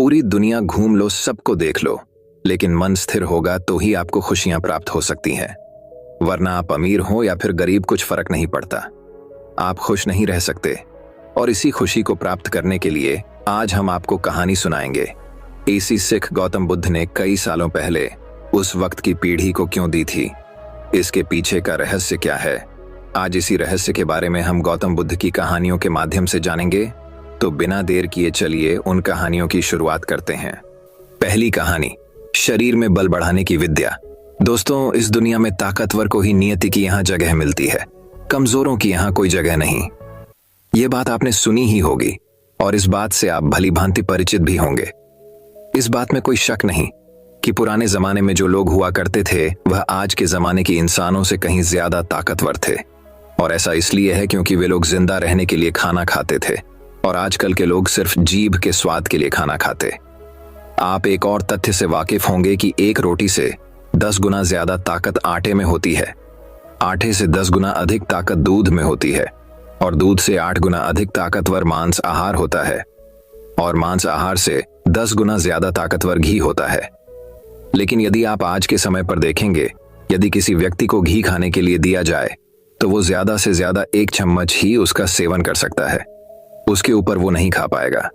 पूरी दुनिया घूम लो, सबको देख लो, लेकिन मन स्थिर होगा तो ही आपको खुशियां प्राप्त हो सकती हैं। वरना आप अमीर हो या फिर गरीब, कुछ फर्क नहीं पड़ता, आप खुश नहीं रह सकते। और इसी खुशी को प्राप्त करने के लिए आज हम आपको कहानी सुनाएंगे। इसी सिख गौतम बुद्ध ने कई सालों पहले उस वक्त की पीढ़ी को क्यों दी थी, इसके पीछे का रहस्य क्या है, आज इसी रहस्य के बारे में हम गौतम बुद्ध की कहानियों के माध्यम से जानेंगे। तो बिना देर किए चलिए उन कहानियों की शुरुआत करते हैं। पहली कहानी, शरीर में बल बढ़ाने की विद्या। दोस्तों, इस दुनिया में ताकतवर को ही नियति की यहाँ जगह मिलती है, कमजोरों की यहाँ कोई जगह नहीं। ये बात आपने सुनी ही होगी और इस बात से आप भली भांति परिचित भी होंगे। इस बात में कोई शक नहीं कि पुराने जमाने में जो लोग हुआ करते थे वह आज के जमाने के इंसानों से कहीं ज्यादा ताकतवर थे। और ऐसा इसलिए है क्योंकि वे लोग जिंदा रहने के लिए खाना खाते थे और आजकल के लोग सिर्फ जीभ के स्वाद के लिए खाना खाते। आप एक और तथ्य से वाकिफ होंगे कि एक रोटी से 10 गुना ज्यादा ताकत आटे में होती है, आटे से 10 गुना अधिक ताकत दूध में होती है और दूध से 8 गुना अधिक ताकतवर मांस आहार होता है और मांस आहार से 10 गुना ज्यादा ताकतवर घी होता है। लेकिन यदि आप आज के समय पर देखेंगे, यदि किसी व्यक्ति को घी खाने के लिए दिया जाए तो वो ज्यादा से ज्यादा 1 चम्मच ही उसका सेवन कर सकता है, उसके ऊपर वो नहीं खा पाएगा।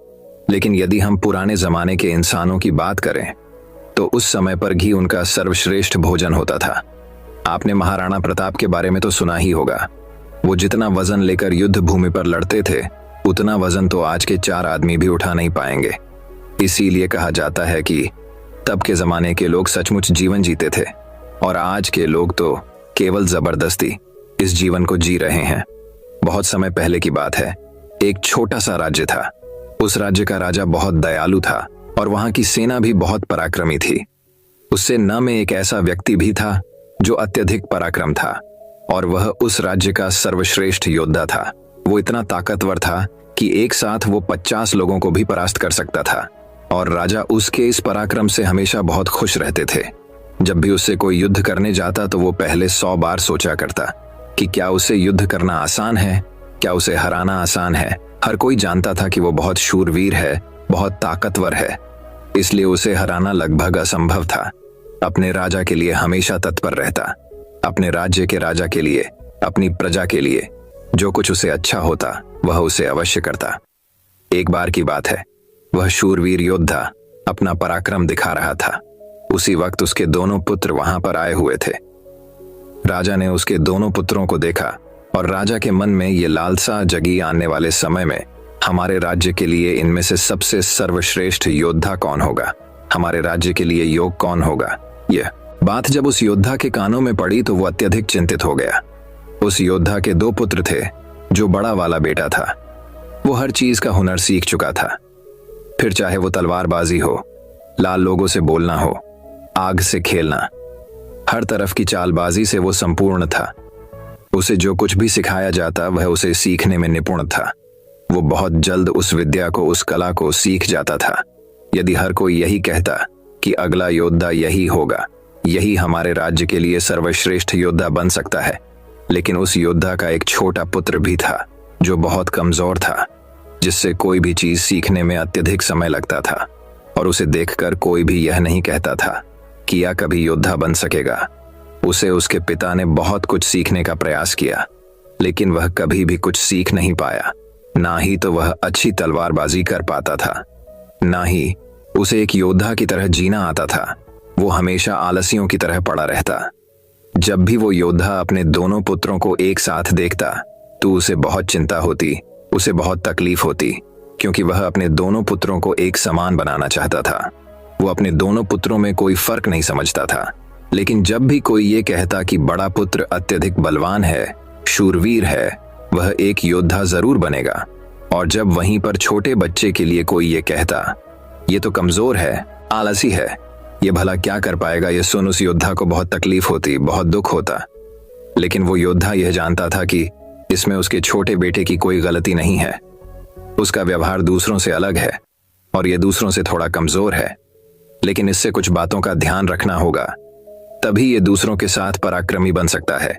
लेकिन यदि हम पुराने जमाने के इंसानों की बात करें तो उस समय पर घी उनका सर्वश्रेष्ठ भोजन होता था। आपने महाराणा प्रताप के बारे में तो सुना ही होगा। वो जितना वजन लेकर युद्ध भूमि पर लड़ते थे उतना वजन तो आज के 4 आदमी भी उठा नहीं पाएंगे। इसीलिए कहा जाता है कि तब के जमाने के लोग सचमुच जीवन जीते थे और आज के लोग तो केवल जबरदस्ती इस जीवन को जी रहे हैं। बहुत समय पहले की बात है, एक छोटा सा राज्य था। उस राज्य का राजा बहुत दयालु था और वहां की सेना भी बहुत पराक्रमी थी। उससे न में एक ऐसा व्यक्ति भी था जो अत्यधिक पराक्रम था और वह उस राज्य का सर्वश्रेष्ठ योद्धा था। वो इतना ताकतवर था कि एक साथ वो 50 लोगों को भी परास्त कर सकता था और राजा उसके इस पराक्रम से हमेशा बहुत खुश रहते थे। जब भी उससे कोई युद्ध करने जाता तो वो पहले 100 बार सोचा करता कि क्या उसे युद्ध करना आसान है, क्या उसे हराना आसान है। हर कोई जानता था कि वो बहुत शूरवीर है, बहुत ताकतवर है, इसलिए उसे हराना लगभग असंभव था। अपने राजा के लिए हमेशा तत्पर रहता, अपने राज्य के राजा के लिए, अपनी प्रजा के लिए जो कुछ उसे अच्छा होता वह उसे अवश्य करता। एक बार की बात है, वह शूरवीर योद्धा अपना पराक्रम दिखा रहा था। उसी वक्त उसके दोनों पुत्र वहां पर आए हुए थे। राजा ने उसके दोनों पुत्रों को देखा और राजा के मन में ये लालसा जगी, आने वाले समय में हमारे राज्य के लिए इनमें से सबसे सर्वश्रेष्ठ योद्धा कौन होगा, हमारे राज्य के लिए योग कौन होगा। यह बात जब उस योद्धा के कानों में पड़ी तो वो अत्यधिक चिंतित हो गया। उस योद्धा के 2 पुत्र थे। जो बड़ा वाला बेटा था वो हर चीज का हुनर सीख चुका था, फिर चाहे वो तलवारबाजी हो, लाल लोगों से बोलना हो, आग से खेलना, हर तरफ की चालबाजी से वो संपूर्ण था। उसे जो कुछ भी सिखाया जाता वह उसे सीखने में निपुण था। वो बहुत जल्द उस विद्या को, उस कला को सीख जाता था। यदि हर कोई यही कहता कि अगला योद्धा यही होगा, यही हमारे राज्य के लिए सर्वश्रेष्ठ योद्धा बन सकता है, लेकिन उस योद्धा का एक छोटा पुत्र भी था जो बहुत कमजोर था, जिससे कोई भी चीज सीखने में अत्यधिक समय लगता था और उसे देखकर कोई भी यह नहीं कहता था कि यह कभी योद्धा बन सकेगा। उसे उसके पिता ने बहुत कुछ सीखने का प्रयास किया, लेकिन वह कभी भी कुछ सीख नहीं पाया। ना ही तो वह अच्छी तलवारबाजी कर पाता था, ना ही उसे एक योद्धा की तरह जीना आता था। वो हमेशा आलसियों की तरह पड़ा रहता। जब भी वो योद्धा अपने दोनों पुत्रों को एक साथ देखता तो उसे बहुत चिंता होती, उसे बहुत तकलीफ होती, क्योंकि वह अपने दोनों पुत्रों को एक समान बनाना चाहता था। वो अपने दोनों पुत्रों में कोई फर्क नहीं समझता था। लेकिन जब भी कोई ये कहता कि बड़ा पुत्र अत्यधिक बलवान है, शूरवीर है, वह एक योद्धा जरूर बनेगा, और जब वहीं पर छोटे बच्चे के लिए कोई ये कहता ये तो कमजोर है, आलसी है, ये भला क्या कर पाएगा, ये सुन उस योद्धा को बहुत तकलीफ होती, बहुत दुख होता। लेकिन वो योद्धा यह जानता था कि इसमें उसके छोटे बेटे की कोई गलती नहीं है। उसका व्यवहार दूसरों से अलग है और ये दूसरों से थोड़ा कमजोर है, लेकिन इससे कुछ बातों का ध्यान रखना होगा, तभी ये दूसरों के साथ पराक्रमी बन सकता है,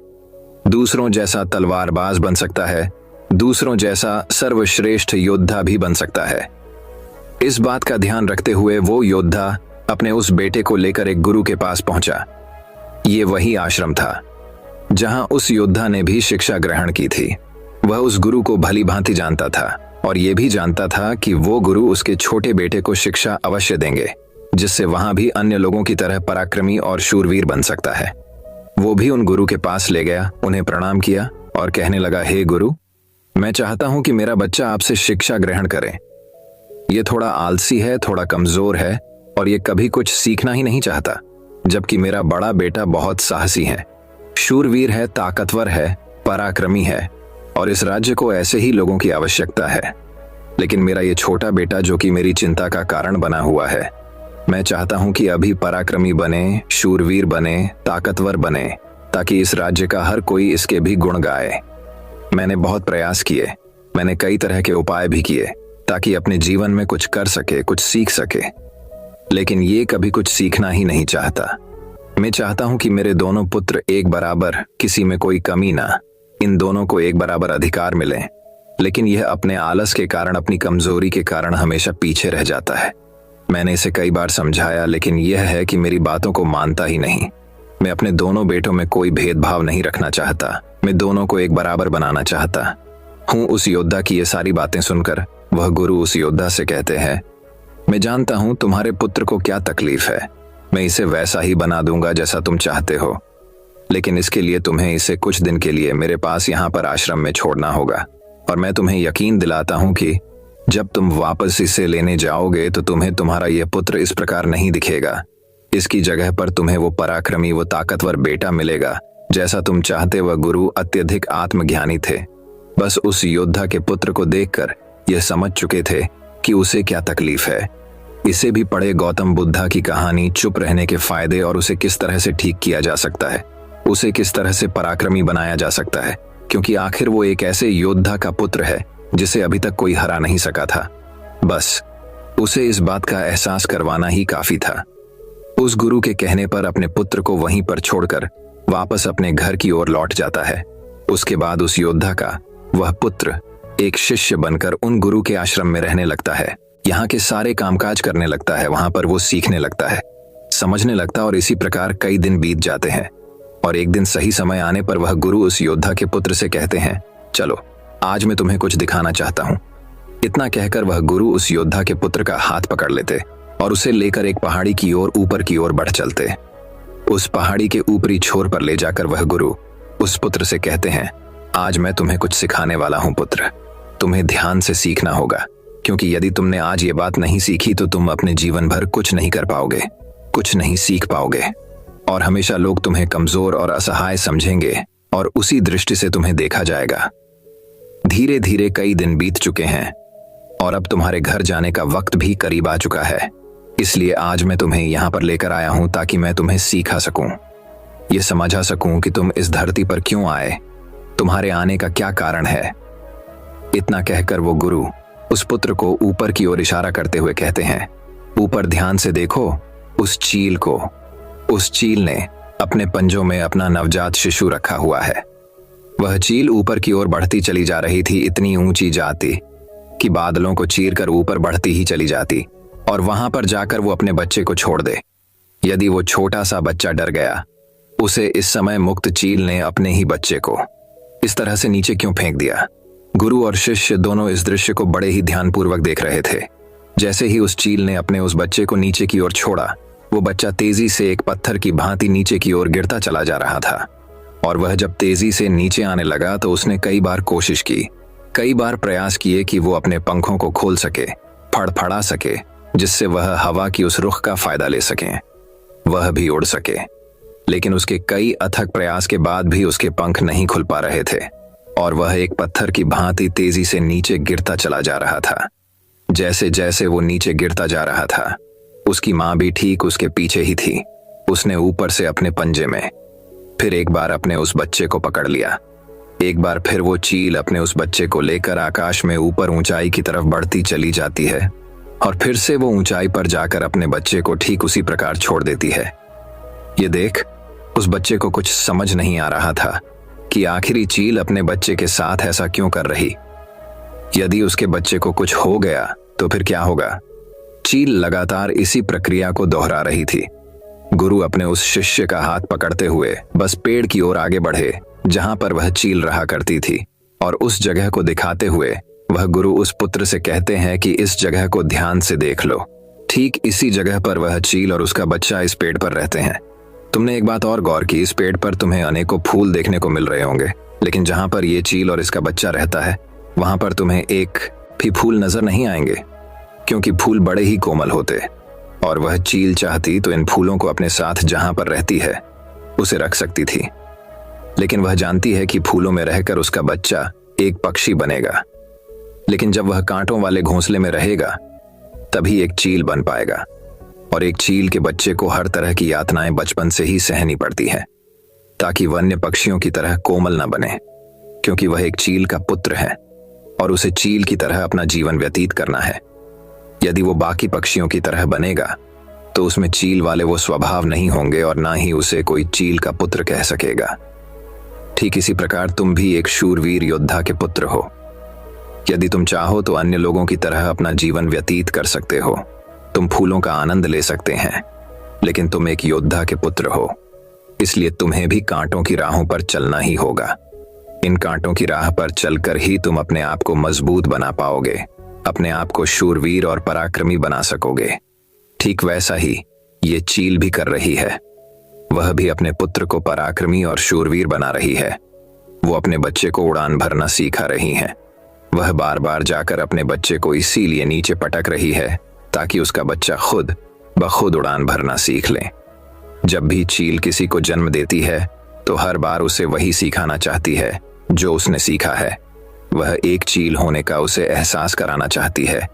दूसरों जैसा तलवारबाज बन सकता है, दूसरों जैसा सर्वश्रेष्ठ योद्धा भी बन सकता है। इस बात का ध्यान रखते हुए वो योद्धा अपने उस बेटे को लेकर एक गुरु के पास पहुंचा। ये वही आश्रम था जहां उस योद्धा ने भी शिक्षा ग्रहण की थी। वह उस गुरु को भली भांति जानता था और यह भी जानता था कि वो गुरु उसके छोटे बेटे को शिक्षा अवश्य देंगे, जिससे वहां भी अन्य लोगों की तरह पराक्रमी और शूरवीर बन सकता है। वो भी उन गुरु के पास ले गया, उन्हें प्रणाम किया और कहने लगा, हे गुरु, मैं चाहता हूं कि मेरा बच्चा आपसे शिक्षा ग्रहण करे। ये थोड़ा आलसी है, थोड़ा कमजोर है और ये कभी कुछ सीखना ही नहीं चाहता, जबकि मेरा बड़ा बेटा बहुत साहसी है, शूरवीर है, ताकतवर है, पराक्रमी है और इस राज्य को ऐसे ही लोगों की आवश्यकता है। लेकिन मेरा ये छोटा बेटा, जो कि मेरी चिंता का कारण बना हुआ है, मैं चाहता हूं कि अभी पराक्रमी बने, शूरवीर बने, ताकतवर बने, ताकि इस राज्य का हर कोई इसके भी गुण गाए। मैंने बहुत प्रयास किए, मैंने कई तरह के उपाय भी किए ताकि अपने जीवन में कुछ कर सके, कुछ सीख सके, लेकिन ये कभी कुछ सीखना ही नहीं चाहता। मैं चाहता हूं कि मेरे दोनों पुत्र एक बराबर, किसी में कोई कमी ना, इन दोनों को एक बराबर अधिकार मिले, लेकिन यह अपने आलस के कारण, अपनी कमजोरी के कारण हमेशा पीछे रह जाता है। मैंने इसे कई बार समझाया, लेकिन यह है कि मेरी बातों को मानता ही नहीं। मैं अपने दोनों बेटों में कोई भेदभाव नहीं रखना चाहता, मैं दोनों को एक बराबर बनाना चाहता हूं। उस योद्धा की ये सारी बातें सुनकर वह गुरु उस योद्धा से कहते हैं, मैं जानता हूं तुम्हारे पुत्र को क्या तकलीफ है, मैं इसे वैसा ही बना दूंगा जैसा तुम चाहते हो, लेकिन इसके लिए तुम्हें इसे कुछ दिन के लिए मेरे पास यहाँ पर आश्रम में छोड़ना होगा। और मैं तुम्हें यकीन दिलाता हूं कि जब तुम वापस इसे लेने जाओगे तो तुम्हें तुम्हारा यह पुत्र इस प्रकार नहीं दिखेगा। इसकी जगह पर तुम्हें वो पराक्रमी, वो ताकतवर बेटा मिलेगा जैसा तुम चाहते। वह गुरु अत्यधिक आत्मज्ञानी थे, बस उस योद्धा के पुत्र को देखकर यह समझ चुके थे कि उसे क्या तकलीफ है। इसे भी पढ़े गौतम बुद्धा की कहानी, चुप रहने के फायदे और उसे किस तरह से ठीक किया जा सकता है, उसे किस तरह से पराक्रमी बनाया जा सकता है, क्योंकि आखिर वो एक ऐसे योद्धा का पुत्र है जिसे अभी तक कोई हरा नहीं सका था। बस उसे इस बात का एहसास करवाना ही काफी था। उस गुरु के कहने पर अपने पुत्र को वहीं पर छोड़कर वापस अपने घर की ओर लौट जाता है। उसके बाद उस योद्धा का वह पुत्र एक शिष्य बनकर उन गुरु के आश्रम में रहने लगता है, यहाँ के सारे कामकाज करने लगता है, वहां पर वो सीखने लगता है, समझने लगता, और इसी प्रकार कई दिन बीत जाते हैं। और एक दिन सही समय आने पर वह गुरु उस योद्धा के पुत्र से कहते हैं, चलो आज मैं तुम्हें कुछ दिखाना चाहता हूं। इतना कहकर वह गुरु उस योद्धा के पुत्र का हाथ पकड़ लेते और उसे लेकर एक पहाड़ी की ओर, ऊपर की ओर बढ़ चलते। उस पहाड़ी के ऊपरी छोर पर ले जाकर वह गुरु उस पुत्र से कहते हैं, आज मैं तुम्हें कुछ सिखाने वाला हूं पुत्र, तुम्हें ध्यान से सीखना होगा, क्योंकि यदि तुमने आज ये बात नहीं सीखी तो तुम अपने जीवन भर कुछ नहीं कर पाओगे, कुछ नहीं सीख पाओगे, और हमेशा लोग तुम्हें कमजोर और असहाय समझेंगे और उसी दृष्टि से तुम्हें देखा जाएगा। धीरे धीरे कई दिन बीत चुके हैं और अब तुम्हारे घर जाने का वक्त भी करीब आ चुका है, इसलिए आज मैं तुम्हें यहाँ पर लेकर आया हूं ताकि मैं तुम्हें सिखा सकूं, ये समझा सकूं कि तुम इस धरती पर क्यों आए, तुम्हारे आने का क्या कारण है। इतना कहकर वो गुरु उस पुत्र को ऊपर की ओर इशारा करते हुए कहते हैं, ऊपर ध्यान से देखो उस चील को। उस चील ने अपने पंजों में अपना नवजात शिशु रखा हुआ है। वह चील ऊपर की ओर बढ़ती चली जा रही थी, इतनी ऊंची जाती कि बादलों को चीरकर ऊपर बढ़ती ही चली जाती और वहां पर जाकर वो अपने बच्चे को छोड़ दे। यदि वो छोटा सा बच्चा डर गया, उसे इस समय मुक्त चील ने अपने ही बच्चे को इस तरह से नीचे क्यों फेंक दिया। गुरु और शिष्य दोनों इस दृश्य को बड़े ही ध्यानपूर्वक देख रहे थे। जैसे ही उस चील ने अपने उस बच्चे को नीचे की ओर छोड़ा, वो बच्चा तेजी से एक पत्थर की भांति नीचे की ओर गिरता चला जा रहा था। और वह जब तेजी से नीचे आने लगा तो उसने कई बार कोशिश की, कई बार प्रयास किए कि वो अपने पंखों को खोल सके, फड़फड़ा सके, जिससे वह हवा की उस रुख का फायदा ले सके, वह भी उड़ सके। लेकिन उसके कई अथक प्रयास के बाद भी उसके पंख नहीं खुल पा रहे थे और वह एक पत्थर की भांति तेजी से नीचे गिरता चला जा रहा था। जैसे जैसे वो नीचे गिरता जा रहा था, उसकी मां भी ठीक उसके पीछे ही थी। उसने ऊपर से अपने पंजे में फिर एक बार अपने उस बच्चे को पकड़ लिया। एक बार फिर वो चील अपने उस बच्चे को लेकर आकाश में ऊपर ऊंचाई की तरफ बढ़ती चली जाती है और फिर से वो ऊंचाई पर जाकर अपने बच्चे को ठीक उसी प्रकार छोड़ देती है। ये देख उस बच्चे को कुछ समझ नहीं आ रहा था कि आखिरी चील अपने बच्चे के साथ ऐसा क्यों कर रही। यदि उसके बच्चे को कुछ हो गया तो फिर क्या होगा। चील लगातार इसी प्रक्रिया को दोहरा रही थी। गुरु अपने उस शिष्य का हाथ पकड़ते हुए बस पेड़ की ओर आगे बढ़े जहां पर वह चील रहा करती थी, और उस जगह को दिखाते हुए वह गुरु उस पुत्र से कहते हैं कि इस जगह को ध्यान से देख लो। ठीक इसी जगह पर वह चील और उसका बच्चा इस पेड़ पर रहते हैं। तुमने एक बात और गौर की, इस पेड़ पर तुम्हें अनेकों फूल देखने को मिल रहे होंगे, लेकिन जहां पर ये चील और इसका बच्चा रहता है वहां पर तुम्हें एक भी फूल नजर नहीं आएंगे, क्योंकि फूल बड़े ही कोमल होते। और वह चील चाहती तो इन फूलों को अपने साथ जहां पर रहती है उसे रख सकती थी, लेकिन वह जानती है कि फूलों में रहकर उसका बच्चा एक पक्षी बनेगा, लेकिन जब वह कांटों वाले घोंसले में रहेगा तभी एक चील बन पाएगा। और एक चील के बच्चे को हर तरह की यातनाएं बचपन से ही सहनी पड़ती हैं, ताकि वन्य पक्षियों की तरह कोमल न बने, क्योंकि वह एक चील का पुत्र है और उसे चील की तरह अपना जीवन व्यतीत करना है। यदि वो बाकी पक्षियों की तरह बनेगा तो उसमें चील वाले वो स्वभाव नहीं होंगे और ना ही उसे कोई चील का पुत्र कह सकेगा। ठीक इसी प्रकार तुम भी एक शूरवीर योद्धा के पुत्र हो। यदि तुम चाहो तो अन्य लोगों की तरह अपना जीवन व्यतीत कर सकते हो, तुम फूलों का आनंद ले सकते हैं, लेकिन तुम एक योद्धा के पुत्र हो, इसलिए तुम्हें भी कांटों की राहों पर चलना ही होगा। इन कांटों की राह पर चलकर ही तुम अपने आप को मजबूत बना पाओगे, अपने आप को शूरवीर और पराक्रमी बना सकोगे। ठीक वैसा ही ये चील भी कर रही है। वह भी अपने पुत्र को पराक्रमी और शूरवीर बना रही है। वो अपने बच्चे को उड़ान भरना सिखा रही है। वह बार बार जाकर अपने बच्चे को इसीलिए नीचे पटक रही है ताकि उसका बच्चा खुद ब खुद उड़ान भरना सीख ले। जब भी चील किसी को जन्म देती है तो हर बार उसे वही सिखाना चाहती है जो उसने सीखा है। वह एक चील होने का उसे एहसास कराना चाहती है,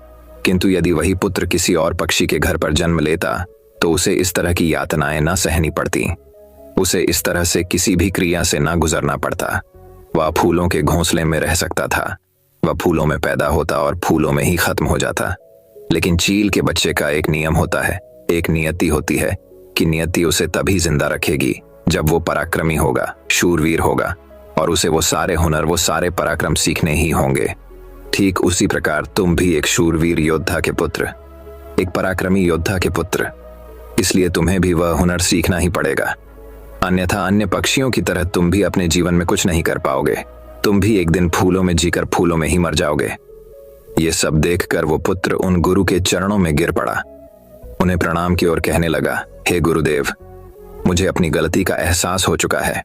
किंतु यदि वही पुत्र किसी और पक्षी के घर पर जन्म लेता तो उसे इस तरह की यातनाएं न सहनी पड़ती, उसे इस तरह से किसी भी क्रिया से न गुजरना पड़ता। वह फूलों के घोंसले में रह सकता था, वह फूलों में पैदा होता और फूलों में ही खत्म हो जाता। लेकिन चील के बच्चे का एक नियम होता है, एक नियति होती है कि नियति उसे तभी जिंदा रखेगी जब वो पराक्रमी होगा, शूरवीर होगा, और उसे वो सारे हुनर, वो सारे पराक्रम सीखने ही होंगे। ठीक उसी प्रकार तुम भी एक शूरवीर योद्धा के पुत्र, एक पराक्रमी योद्धा के पुत्र, इसलिए तुम्हें भी वह हुनर सीखना ही पड़ेगा, अन्यथा अन्य पक्षियों की तरह तुम भी अपने जीवन में कुछ नहीं कर पाओगे। तुम भी एक दिन फूलों में जीकर फूलों में ही मर जाओगे। ये सब देखकर वो पुत्र उन गुरु के चरणों में गिर पड़ा, उन्हें प्रणाम की और कहने लगा, हे गुरुदेव, मुझे अपनी गलती का एहसास हो चुका है।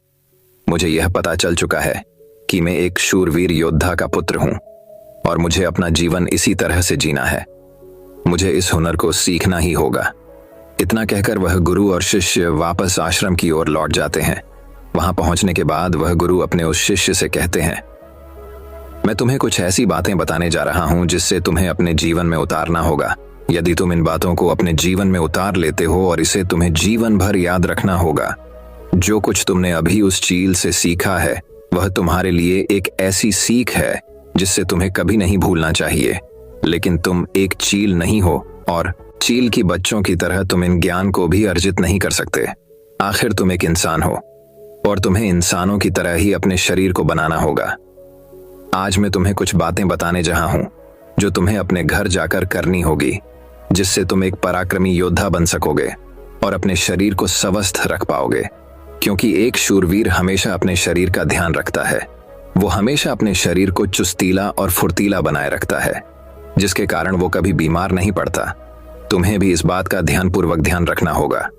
मुझे यह पता चल चुका है कि मैं एक शूरवीर योद्धा का पुत्र हूं और मुझे अपना जीवन इसी तरह से जीना है। मुझे इस हुनर को सीखना ही होगा। इतना कहकर वह गुरु और शिष्य वापस आश्रम की ओर लौट जाते हैं। वहां पहुंचने के बाद वह गुरु अपने उस शिष्य से कहते हैं, मैं तुम्हें कुछ ऐसी बातें बताने जा रहा हूं जिससे तुम्हें अपने जीवन में उतारना होगा। यदि तुम इन बातों को अपने जीवन में उतार लेते हो और इसे तुम्हें जीवन भर याद रखना होगा, जो कुछ तुमने अभी उस चील से सीखा है वह तुम्हारे लिए एक ऐसी सीख है जिससे तुम्हें कभी नहीं भूलना चाहिए। लेकिन तुम एक चील नहीं हो और चील की बच्चों की तरह तुम इन ज्ञान को भी अर्जित नहीं कर सकते। आखिर तुम एक इंसान हो और तुम्हें इंसानों की तरह ही अपने शरीर को बनाना होगा। आज मैं तुम्हें कुछ बातें बताने जहां हूं जो तुम्हें अपने घर जाकर करनी होगी, जिससे तुम एक पराक्रमी योद्धा बन सकोगे और अपने शरीर को स्वस्थ रख पाओगे। क्योंकि एक शूरवीर हमेशा अपने शरीर का ध्यान रखता है। वो हमेशा अपने शरीर को चुस्तीला और फुर्तीला बनाए रखता है, जिसके कारण वो कभी बीमार नहीं पड़ता। तुम्हें भी इस बात का ध्यानपूर्वक ध्यान रखना होगा।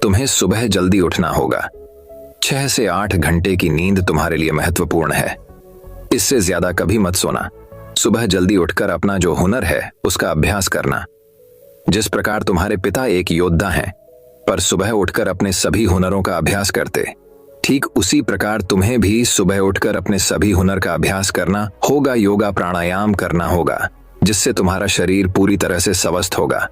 तुम्हें सुबह जल्दी उठना होगा। 6 से 8 घंटे की नींद तुम्हारे लिए महत्वपूर्ण है। इससे ज्यादा कभी मत सोना। सुबह जल्दी उठकर अपना जो हुनर है उसका अभ्यास करना। जिस प्रकार तुम्हारे पिता एक योद्धा हैं पर सुबह उठकर अपने सभी हुनरों का अभ्यास करते, ठीक उसी प्रकार तुम्हें भी सुबह उठकर अपने सभी हुनर का अभ्यास करना होगा। योगा प्राणायाम करना होगा, जिससे तुम्हारा शरीर पूरी तरह से स्वस्थ होगा।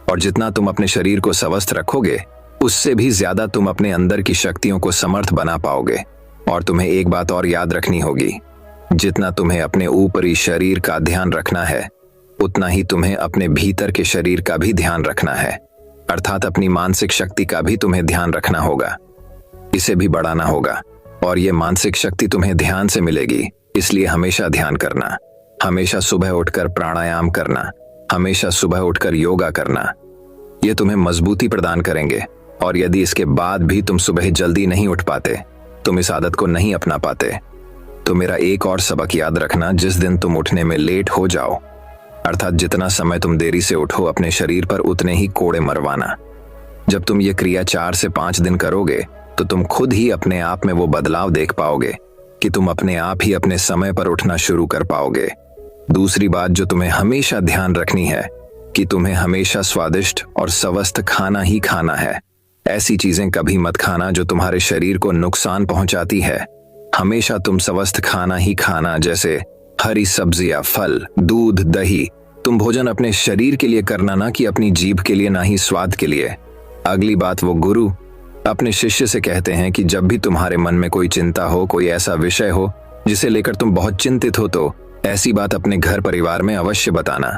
और जितना तुम अपने शरीर को स्वस्थ रखोगे उससे भी ज्यादा तुम अपने अंदर की शक्तियों को समर्थ बना पाओगे। और तुम्हें एक बात और याद रखनी होगी, जितना तुम्हें अपने ऊपरी शरीर का ध्यान रखना है उतना ही तुम्हें अपने भीतर के शरीर का भी ध्यान रखना है, अर्थात अपनी मानसिक शक्ति का भी तुम्हें ध्यान रखना होगा। इसे भी बढ़ाना होगा और ये मानसिक शक्ति तुम्हें ध्यान से मिलेगी। इसलिए हमेशा ध्यान करना, हमेशा सुबह उठकर प्राणायाम करना, हमेशा सुबह उठकर योगा करना। ये तुम्हें मजबूती प्रदान करेंगे। और यदि इसके बाद भी तुम सुबह जल्दी नहीं उठ पाते, तुम इस आदत को नहीं अपना पाते, तो मेरा एक और सबक याद रखना। जिस दिन तुम उठने में लेट हो जाओ, अर्थात जितना समय तुम देरी से उठो, अपने शरीर पर उतने ही कोड़े मरवाना। जब तुम ये क्रिया 4 से 5 दिन करोगे तो तुम खुद ही अपने आप में वो बदलाव देख पाओगे कि तुम अपने आप ही अपने समय पर उठना शुरू कर पाओगे। दूसरी बात जो तुम्हें हमेशा ध्यान रखनी है कि तुम्हें हमेशा स्वादिष्ट और स्वस्थ खाना ही खाना है। ऐसी चीजें कभी मत खाना जो तुम्हारे शरीर को नुकसान पहुंचाती है। हमेशा तुम स्वस्थ खाना ही खाना, जैसे हरी सब्जियां, फल, दूध, दही। तुम भोजन अपने शरीर के लिए करना, ना कि अपनी जीभ के लिए, ना ही स्वाद के लिए। अगली बात, वो गुरु अपने शिष्य से कहते हैं कि जब भी तुम्हारे मन में कोई चिंता हो, कोई ऐसा विषय हो जिसे लेकर तुम बहुत चिंतित हो, तो ऐसी बात अपने घर परिवार में अवश्य बताना।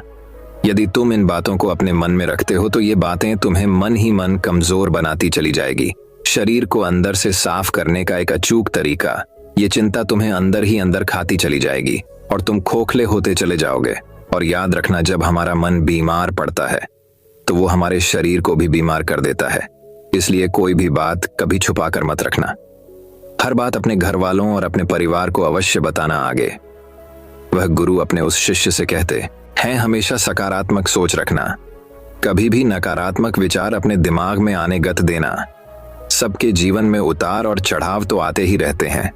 यदि तुम इन बातों को अपने मन में रखते हो तो ये बातें तुम्हें मन ही मन कमजोर बनाती चली जाएगी। शरीर को अंदर से साफ करने का एक अचूक तरीका, ये चिंता तुम्हें अंदर ही अंदर खाती चली जाएगी और तुम खोखले होते चले जाओगे। और याद रखना, जब हमारा मन बीमार पड़ता है तो वो हमारे शरीर को भी बीमार कर देता है। इसलिए कोई भी बात कभी छुपा कर मत रखना। हर बात अपने घर वालों और अपने परिवार को अवश्य बताना आगे। वह गुरु अपने उस शिष्य से कहते हैं, हमेशा सकारात्मक सोच रखना, कभी भी नकारात्मक विचार अपने दिमाग में आने गत देना। सबके जीवन में उतार और चढ़ाव तो आते ही रहते हैं।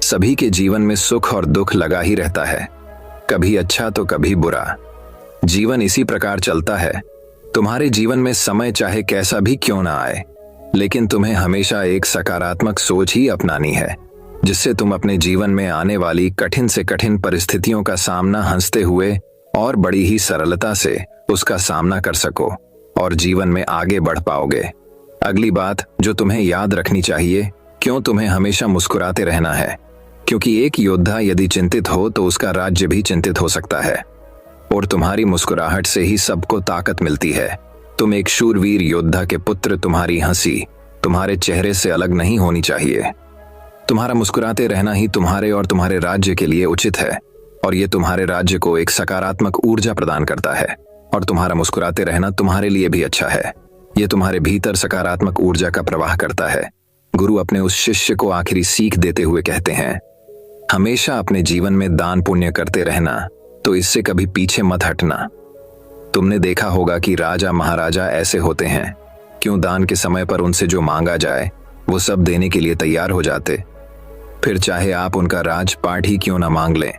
सभी के जीवन में सुख और दुख लगा ही रहता है, कभी अच्छा तो कभी बुरा। जीवन इसी प्रकार चलता है। तुम्हारे जीवन में समय चाहे कैसा भी क्यों ना आए, लेकिन तुम्हें हमेशा एक सकारात्मक सोच ही अपनानी है, जिससे तुम अपने जीवन में आने वाली कठिन से कठिन परिस्थितियों का सामना हंसते हुए और बड़ी ही सरलता से उसका सामना कर सको और जीवन में आगे बढ़ पाओगे। अगली बात जो तुम्हें याद रखनी चाहिए, क्यों तुम्हें हमेशा मुस्कुराते रहना है, क्योंकि एक योद्धा यदि चिंतित हो तो उसका राज्य भी चिंतित हो सकता है। और तुम्हारी मुस्कुराहट से ही सबको ताकत मिलती है। तुम एक शूरवीर योद्धा के पुत्र, तुम्हारी हंसी तुम्हारे चेहरे से अलग नहीं होनी चाहिए। तुम्हारा मुस्कुराते रहना ही तुम्हारे और तुम्हारे राज्य के लिए उचित है, और ये तुम्हारे राज्य को एक सकारात्मक ऊर्जा प्रदान करता है। और तुम्हारा मुस्कुराते रहना तुम्हारे लिए भी अच्छा है। ये तुम्हारे भीतर सकारात्मक ऊर्जा का प्रवाह करता है। गुरु अपने उस शिष्य को आखिरी सीख देते हुए कहते हैं, हमेशा अपने जीवन में दान पुण्य करते रहना, तो इससे कभी पीछे मत हटना। तुमने देखा होगा कि राजा महाराजा ऐसे होते हैं, क्यों दान के समय पर उनसे जो मांगा जाए वो सब देने के लिए तैयार हो जाते, फिर चाहे आप उनका राजपाट ही क्यों ना मांग लें।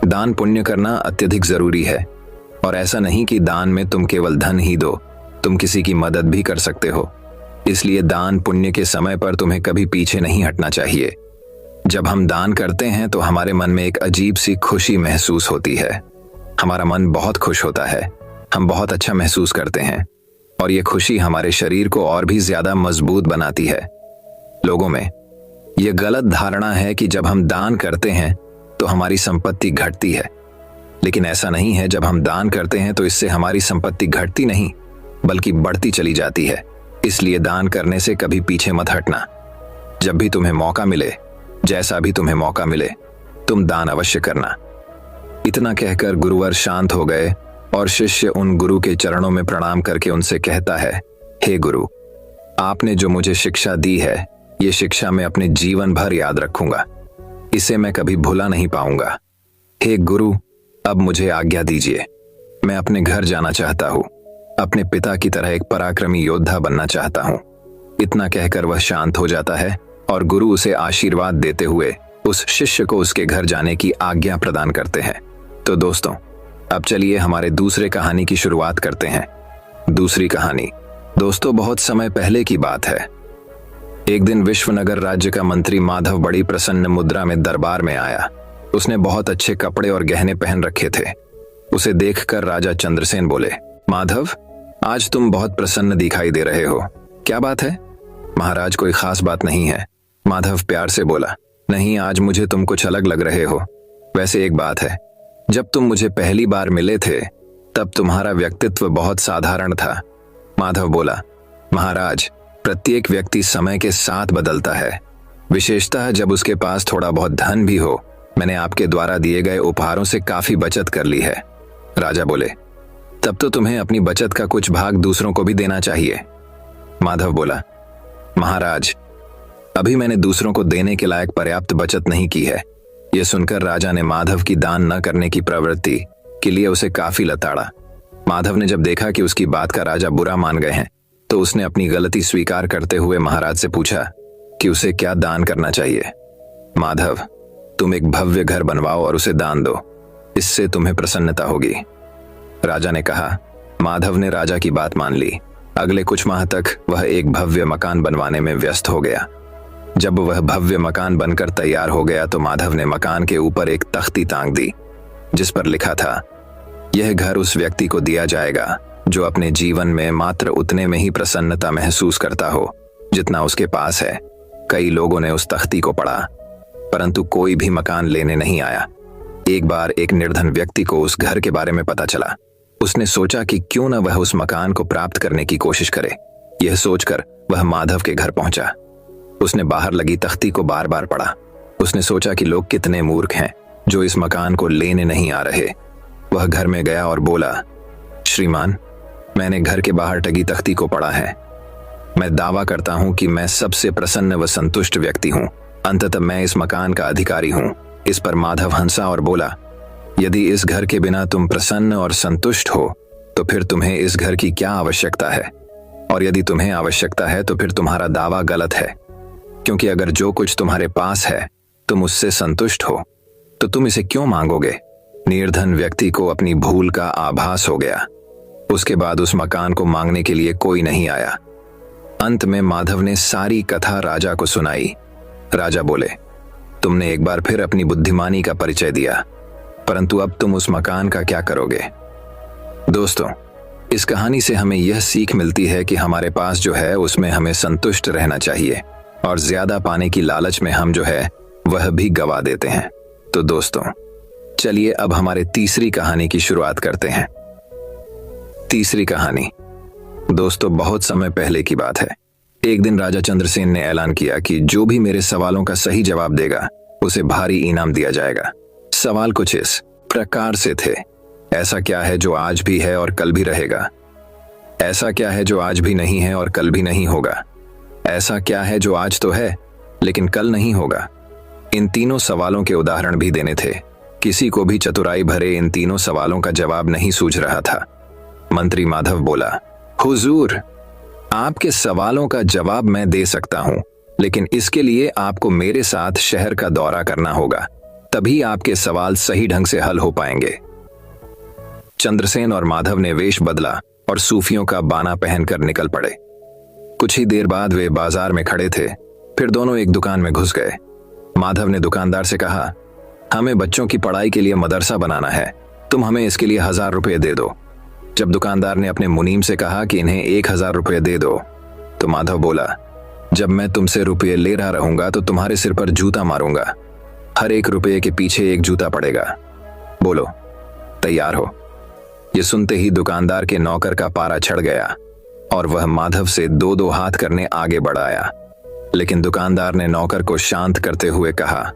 दान पुण्य करना अत्यधिक जरूरी है, और ऐसा नहीं कि दान में तुम केवल धन ही दो, तुम किसी की मदद भी कर सकते हो। इसलिए दान पुण्य के समय पर तुम्हें कभी पीछे नहीं हटना चाहिए। जब हम दान करते हैं तो हमारे मन में एक अजीब सी खुशी महसूस होती है। हमारा मन बहुत खुश होता है, हम बहुत अच्छा महसूस करते हैं, और ये खुशी हमारे शरीर को और भी ज्यादा मजबूत बनाती है। लोगों में यह गलत धारणा है कि जब हम दान करते हैं तो हमारी संपत्ति घटती है, लेकिन ऐसा नहीं है। जब हम दान करते हैं तो इससे हमारी संपत्ति घटती नहीं, बल्कि बढ़ती चली जाती है। इसलिए दान करने से कभी पीछे मत हटना। जब भी तुम्हें मौका मिले, जैसा भी तुम्हें मौका मिले, तुम दान अवश्य करना। इतना कहकर गुरुवर शांत हो गए और शिष्य उन गुरु के चरणों में प्रणाम करके उनसे कहता है, हे गुरु, आपने जो मुझे शिक्षा दी है, ये शिक्षा मैं अपने जीवन भर याद रखूंगा। इसे मैं कभी भुला नहीं पाऊंगा। हे गुरु, अब मुझे आज्ञा दीजिए। मैं अपने घर जाना चाहता हूँ। अपने पिता की तरह एक पराक्रमी योद्धा बनना चाहता हूँ। इतना कहकर वह शांत हो जाता है और गुरु उसे आशीर्वाद देते हुए उस शिष्य को उसके घर जाने की आज्ञा प्रदान करते हैं। तो दोस्तों, अब चलिए हमारे दूसरे कहानी की शुरुआत करते हैं। दूसरी कहानी दोस्तों बहुत समय पहले की बात है। एक दिन विश्वनगर राज्य का मंत्री माधव बड़ी प्रसन्न मुद्रा में दरबार में आया। उसने बहुत अच्छे कपड़े और गहने पहन रखे थे। उसे देखकर राजा चंद्रसेन बोले, माधव, आज तुम बहुत प्रसन्न दिखाई दे रहे हो, क्या बात है? महाराज, कोई खास बात नहीं है। माधव प्यार से बोला, नहीं, आज मुझे तुम कुछ अलग लग रहे हो। वैसे एक बात है, जब तुम मुझे पहली बार मिले थे तब तुम्हारा व्यक्तित्व बहुत साधारण था। माधव बोला, महाराज, प्रत्येक व्यक्ति समय के साथ बदलता है, विशेषतः जब उसके पास थोड़ा बहुत धन भी हो। मैंने आपके द्वारा दिए गए उपहारों से काफी बचत कर ली है। राजा बोले, तब तो तुम्हें अपनी बचत का कुछ भाग दूसरों को भी देना चाहिए। माधव बोला, महाराज, अभी मैंने दूसरों को देने के लायक पर्याप्त बचत नहीं की है। यह सुनकर राजा ने माधव की दान न करने की प्रवृत्ति के लिए उसे काफी लताड़ा। माधव ने जब देखा कि उसकी बात का राजा बुरा मान गए हैं, तो उसने अपनी गलती स्वीकार करते हुए महाराज से पूछा कि उसे क्या दान करना चाहिए। माधव, तुम एक भव्य घर बनवाओ और उसे दान दो, इससे तुम्हें प्रसन्नता होगी। राजा ने कहा। माधव ने राजा की बात मान ली। अगले कुछ माह तक वह एक भव्य मकान बनवाने में व्यस्त हो गया। जब वह भव्य मकान बनकर तैयार हो गया तो माधव ने मकान के ऊपर एक तख्ती टांग दी, जिस पर लिखा था, यह घर उस व्यक्ति को दिया जाएगा जो अपने जीवन में मात्र उतने में ही प्रसन्नता महसूस करता हो जितना उसके पास है। कई लोगों ने उस तख्ती को पढ़ा, परंतु कोई भी मकान लेने नहीं आया। एक बार एक निर्धन व्यक्ति को उस घर के बारे में पता चला। उसने सोचा कि क्यों न वह उस मकान को प्राप्त करने की कोशिश करे। यह सोचकर वह माधव के घर पहुंचा। उसने बाहर लगी तख्ती को बार बार पढ़ा। उसने सोचा कि लोग कितने मूर्ख हैं जो इस मकान को लेने नहीं आ रहे। वह घर में गया और बोला, श्रीमान, मैंने घर के बाहर टंगी तख्ती को पढ़ा है। मैं दावा करता हूं कि मैं सबसे प्रसन्न व संतुष्ट व्यक्ति हूं। अंततः मैं इस मकान का अधिकारी हूं। इस पर माधव हंसा और बोला, यदि इस घर के बिना तुम प्रसन्न और संतुष्ट हो तो फिर तुम्हें इस घर की क्या आवश्यकता है? और यदि तुम्हें आवश्यकता है तो फिर तुम्हारा दावा गलत है, क्योंकि अगर जो कुछ तुम्हारे पास है तुम उससे संतुष्ट हो तो तुम इसे क्यों मांगोगे? निर्धन व्यक्ति को अपनी भूल का आभास हो गया। उसके बाद उस मकान को मांगने के लिए कोई नहीं आया। अंत में माधव ने सारी कथा राजा को सुनाई। राजा बोले, तुमने एक बार फिर अपनी बुद्धिमानी का परिचय दिया, परंतु अब तुम उस मकान का क्या करोगे? दोस्तों, इस कहानी से हमें यह सीख मिलती है कि हमारे पास जो है उसमें हमें संतुष्ट रहना चाहिए और ज्यादा पाने की लालच में हम जो है वह भी गवा देते हैं। तो दोस्तों, चलिए अब हमारे तीसरी कहानी की शुरुआत करते हैं। तीसरी कहानी दोस्तों बहुत समय पहले की बात है। एक दिन राजा चंद्रसेन ने ऐलान किया कि जो भी मेरे सवालों का सही जवाब देगा उसे भारी इनाम दिया जाएगा। सवाल कुछ इस प्रकार से थे, ऐसा क्या है जो आज भी है और कल भी रहेगा? ऐसा क्या है जो आज भी नहीं है और कल भी नहीं होगा? ऐसा क्या है जो आज तो है लेकिन कल नहीं होगा? इन तीनों सवालों के उदाहरण भी देने थे। किसी को भी चतुराई भरे इन तीनों सवालों का जवाब नहीं सूझ रहा था। मंत्री माधव बोला, हुजूर, आपके सवालों का जवाब मैं दे सकता हूं, लेकिन इसके लिए आपको मेरे साथ शहर का दौरा करना होगा, तभी आपके सवाल सही ढंग से हल हो पाएंगे। चंद्रसेन और माधव ने वेश बदला और सूफियों का बाना पहनकर निकल पड़े। कुछ ही देर बाद वे बाजार में खड़े थे। फिर दोनों एक दुकान में घुस गए। माधव ने दुकानदार से कहा, हमें बच्चों की पढ़ाई के लिए मदरसा बनाना है, तुम हमें इसके लिए 1000 रुपये दे दो। जब दुकानदार ने अपने मुनीम से कहा कि इन्हें 1000 रुपये दे दो, तो माधव बोला, जब मैं तुमसे रुपये ले रहा रहूंगा तो तुम्हारे सिर पर जूता मारूंगा। हर एक रुपये के पीछे एक जूता पड़ेगा। बोलो, तैयार हो? ये सुनते ही दुकानदार के नौकर का पारा चढ़ गया और वह माधव से 2-2 हाथ करने आगे बढ़ाया। लेकिन दुकानदार ने नौकर को शांत करते हुए कहा,